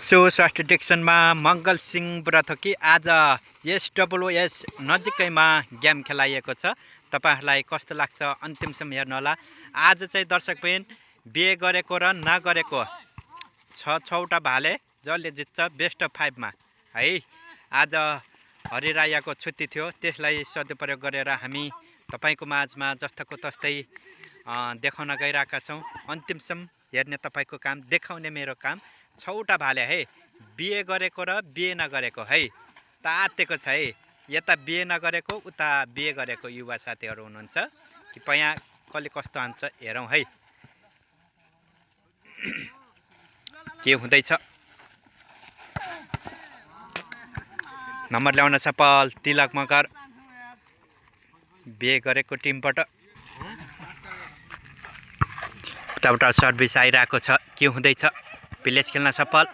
So first डिक्सनमा मङ्गल सिंह ब्रथकी आज SWS नजिकैमा game खेलाइएको छ। तपाईहरुलाई कस्तो लाग्छ अन्तिमसम्म हेर्नुहोला। आज चाहिँ दर्शकबिन बिए गरेको र नगरेको 6 भाले जसले जित्छ बेस्ट अफ 5 मा है। आज हरिरायाको छुट्टी थियो, त्यसलाई सदुपयोग गरेर हामी तपाईको माझमा जस्तोको तस्तै देखाउन गइरहेका छौं। अन्तिमसम्म हेर्ने तपाईको काम, देखाउने मेरो काम। 6 भाले है, बिए गरेको र बिए नगरेको है, तातेको छ है। यता बिए नगरेको उता बिए गरेको युवा साथीहरु हुनुहुन्छ कि पया कसले कस्तो हान्छ हेरौं है। के हुँदैछ नम्बर ल्याउन सफल तिलक मगर बिए गरेको टिमबाट उताबाट सर्भिस आइरहेको छ। के हुँदैछ प्लेस खेल्न सफल,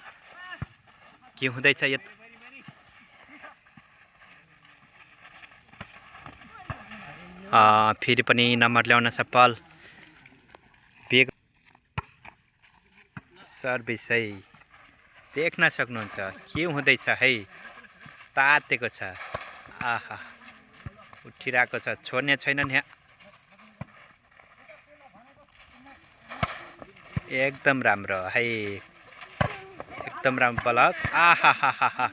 के हुँदैछ यो फेरि पनि नम्बर ल्याउन सफल बेग सर्भिस है। देख्न सक्नुहुन्छ के हुँदैछ है, तातेको छ। आहा उठिरहेको छ, छोड्ने छैनन् यहाँ। एकदम राम्रो है, एकदम राम्रो ब्लक। आहा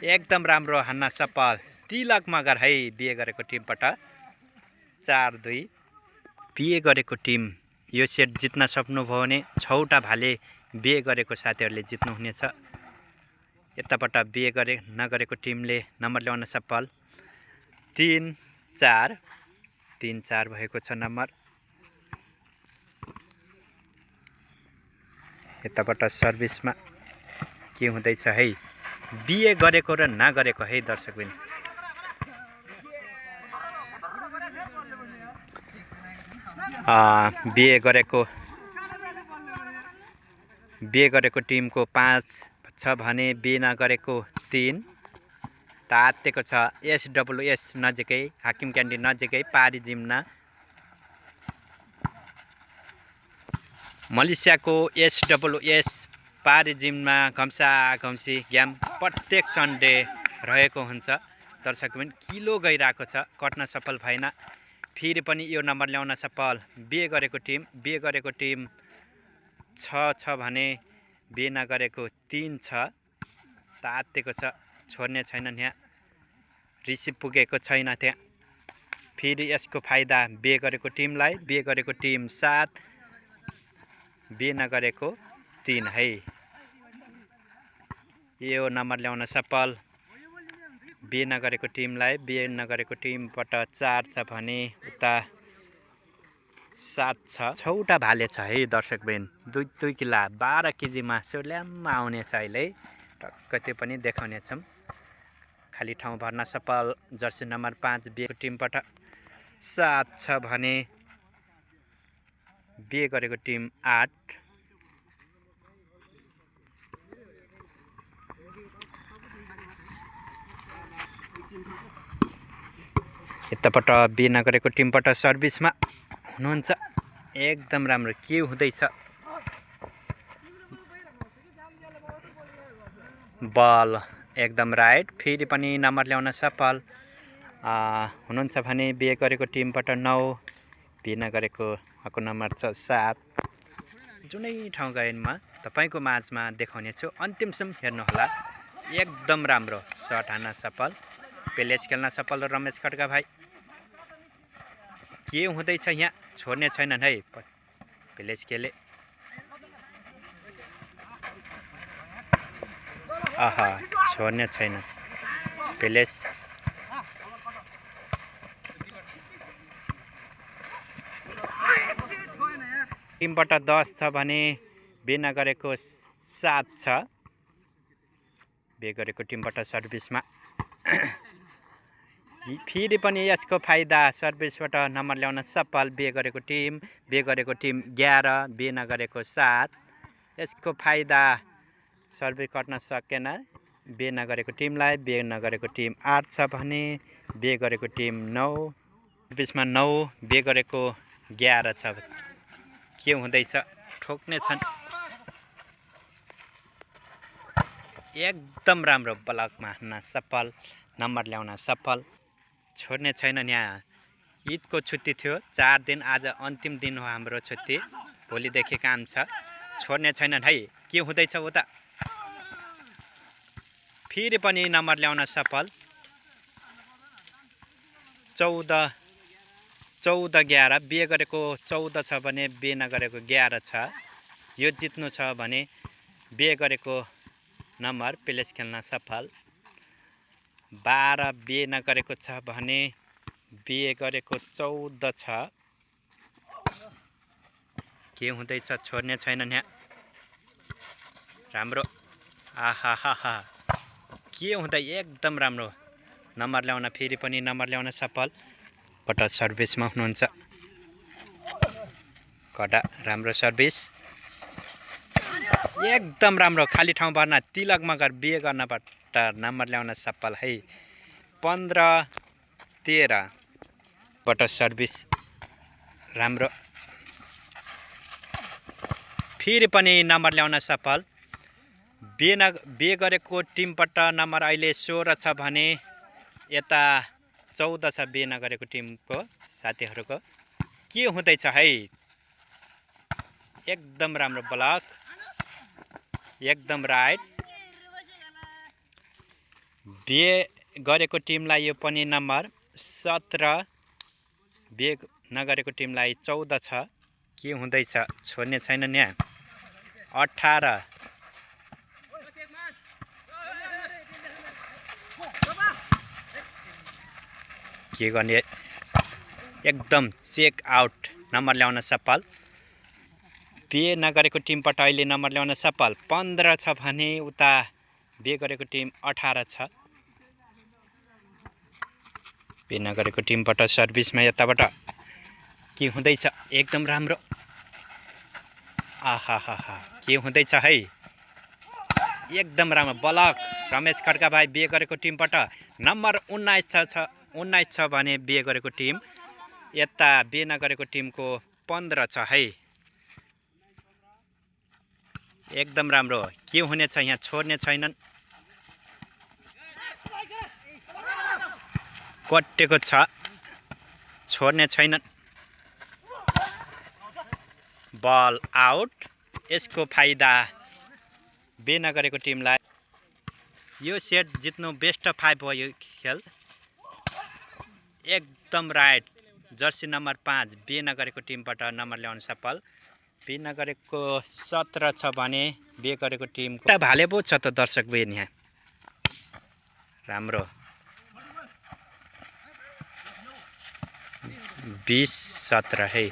एकदम राम्रो हान्न सफल तिलक मगर है। बिए गरेको टिमबाट 4-2 बिए गरेको टिम यो सेट जित्न सक्नुभयो भने 6 भाले बिए गरेको साथीहरुले जित्नु हुनेछ। यताबाट बिए गरे नगरेको टिमले नम्बर ल्याउन सफल 3-4 भएको छ नम्बर। यताबाट सर्भिसमा के हुँदैछ है, बिए गरेको र नगरेको है दर्शकबिन। बिए गरेको टिमको 5 छ भने बिए नगरेको 3। तातेको छ SWS नजिकै, हाकिम क्यान्डी नजिकै पारी जिम्ना मलेसियाको SWS पारी जिममा घम्सा घम्सी गेम प्रत्येक सन्डे रहेको हुन्छ दर्शकबिन। किलो गइरहेको छ, कट्न सफल भएन। फेरि पनि यो नम्बर ल्याउन सफल बिए गरेको टिम। बिए गरेको टिम 6 छ भने बिए नगरेको 3 छ। तातेको छ, छोड्ने छैनन् यहाँ। रिसिभ पुगेको छैन त्यहाँ। फेरि यसको फाइदा बिए गरेको टिमलाई। बिए गरेको टिम 7, बिए नगरेको 3 है। यो नम्बर ल्याउन सफल बिए नगरेको टिमलाई। बिए नगरेको टिमबाट 4 छ भने उता 7 छ। 6 भाले छ है दर्शकबिन। 2 किला 12 केजी मासु ल्याम्म आउनेछ अहिले। टक्क त्यो पनि देखाउने छौं। खाली ठाउँ भर्न सफल जर्सी नम्बर 5 बिए टिमबाट। 7 छ भने बिए गरेको टिम 8। यताबाट बिए नगरेको टिमबाट सर्भिसमा हुनुहुन्छ। एकदम राम्रो। के हुँदैछ बल एकदम राइट। फेरि पनि नम्बर ल्याउन सफल हुनुहुन्छ भने बिए गरेको टिमबाट 9, बिए नगरेको को नम्बर छ 7। जुनै ठाउँ गएनमा तपाईको माझमा देखाउने छु, अन्तिमसम्म हेर्नुहोला। एकदम राम्रो शट हान्न सफल, प्लेस खेल्न सफल रमेश खड्का भाइ। के हुँदैछ यहाँ, छोड्ने छैनन् है। प्लेस खेले। आहा छोड्ने छैन प्लेस। टिमबाट 10 छ भने बिए नगरेको 7 छ। बिए गरेको टिमबाट सर्भिसमा फेरि पनि यसको फाइदा सर्भिसबाट नम्बर ल्याउन सफल बिए गरेको टिम। बिए गरेको टिम 11, बिए नगरेको 7। यसको फाइदा सर्भिस कट्न सकेन बिए नगरेको टिमलाई। बिए नगरेको टिम 8 छ भने बिए गरेको टिम 9, सर्भिसमा 9, बिए गरेको 11 छ। के हुँदैछ, ठोक्ने छन्। एकदम राम्रो ब्लकमा हान्न सफल, नम्बर ल्याउन सफल। छोड्ने छैनन्। यहाँ ईदको छुट्टी थियो, 4 दिन, आज अन्तिम दिन हो हाम्रो छुट्टी, भोलिदेखि काम छ। छोड्ने छैनन् है। के हुँदैछ उता? फेरि पनि नम्बर ल्याउन सफल। 14-11 बे गरेको 14 छ भने बे नगरेको 11 छ। यो जित्नु छ भने बे गरेको नम्बर प्लेस खेल्न सफल। 12 बे नगरेको छ भने बे गरेको 14 छ। के हुँदैछ? छोड्ने छैनन् यहाँ। राम्रो। आहा, के हुँदै? एकदम राम्रो नम्बर ल्याउन, फेरि पनि नम्बर ल्याउन सफल। पट सर्भिसमा हुनुहुन्छ। कडा राम्रो सर्भिस, एकदम राम्रो। खाली ठाउँ भर्न, तिलक मगर बे गर्नबाट नम्बर ल्याउन सफल है। 15-13 पट सर्भिस राम्रो। फेरि पनि नम्बर ल्याउन सफल। बे गरेको टिमबाट नम्बर अहिले 16 छ भने यता 14 छ बे नगरेको टिमको साथीहरूको। के हुँदैछ है? एकदम राम्रो ब्लक, एकदम राइट। बे गरेको टिमलाई यो पनि नम्बर 17, बे नगरेको टिमलाई 14 छ। के हुँदैछ? छोड्ने छैनन् यहाँ। 18 के गर्ने? एकदम चेक आउट, नम्बर ल्याउन सफल। बे नगरेको टिमबाट अहिले नम्बर ल्याउन सफल। 15 छ भने उता बे गरेको टिम 18 छ। बे नगरेको टिमबाट सर्भिसमा यताबाट के हुँदैछ? एकदम राम्रो। आहा, के हुँदैछ है? एकदम राम्रो ब्लक। रमेश खड्का भाइ बे गरेको टिमबाट नम्बर 19 छ भने बे गरेको टिम, यता बे नगरेको टिमको 15 छ है। एकदम राम्रो। के हुनेछ यहाँ? छोड्ने छैनन्। कटेको छ, छोड्ने छैनन्। बल आउट। यसको फाइदा बे नगरेको टिमलाई। यो सेट जित्नु बेस्ट 5 हो यो खेल। एकदम राइट। जर्सी नम्बर 5 बे नगरेको टिमबाट नम्बर ल्याउन सफल। बे नगरेको 17 छ भने बे गरेको टिमको भाले पो छ त दर्शक बेन यहाँ। राम्रो। 20-17 है।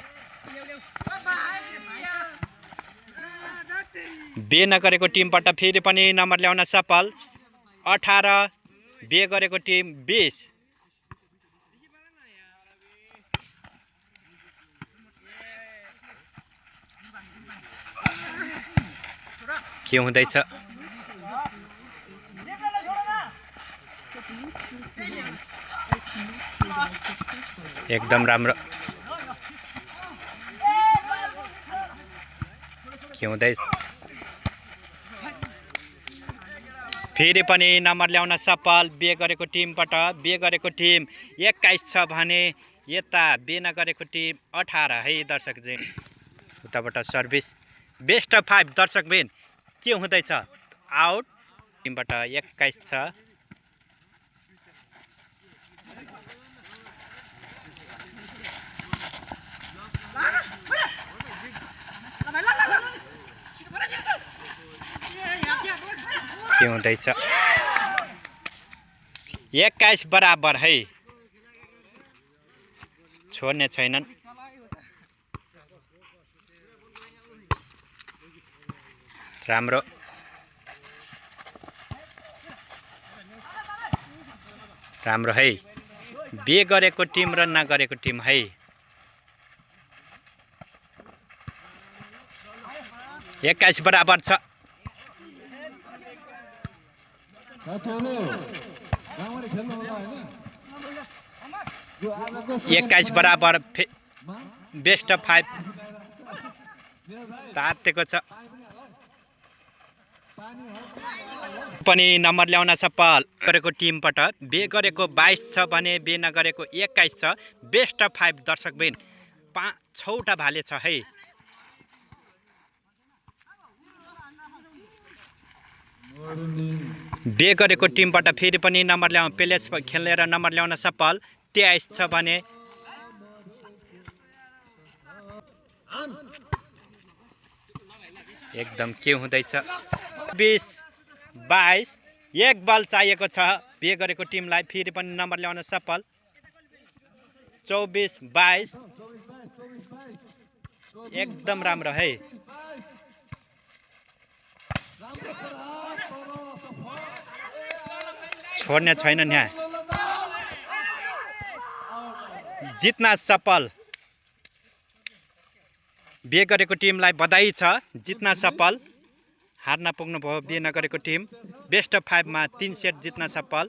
बे नगरेको टिमबाट फेरि पनि नम्बर ल्याउन सफल। 18 बे गरेको टिम 20। के हुँदैछ? एकदम राम्रो। के हुँदैछ? फेरि पनि नम्बर ल्याउन सफल बे गरेको टिमबाट। बे गरेको टिम 21 छ भने यता बे नगरेको टिम 18 है दर्शक बेन। उताबाट सर्भिस बेस्ट 5 दर्शक बेन। के हुँदैछ? आउट। टिमबाट 21 छ। के हुँदैछ? 21 बराबर है। छोड्ने छैनन्। राम्रो। राम्रो है। बे गरेको टिम र नगरेको टिम है। 21 बराबर छ। 21 बराबर बेस्ट 5 तातेको छ। पनि नम्बर ल्याउन सफल गरेको टिमबाट बे गरेको 22 छ भने बे नगरेको 21 छ। बेस्ट अफ 5 दर्शकबिन 6वटा भाले छ है। बे गरेको टिमबाट फेरि पनि नम्बर ल्याउन पेलेस खेलेर नम्बर ल्याउन सफल 23 छ भने एकदम के हुँदैछ 20-22 एक बल चाहिएको छ बे गरेको टिमलाई फेरि पनि नम्बर ल्याउन सफल 24-22 एकदम राम्रो है। छोड्ने छैन यहाँ जित्न सफल बे गरेको टिमलाई बधाई छ जित्न सफल। हार्न पुग्नुभयो बे नगरेको टिम बेस्ट अफ 5 मा 3 सेट जित्न सफल।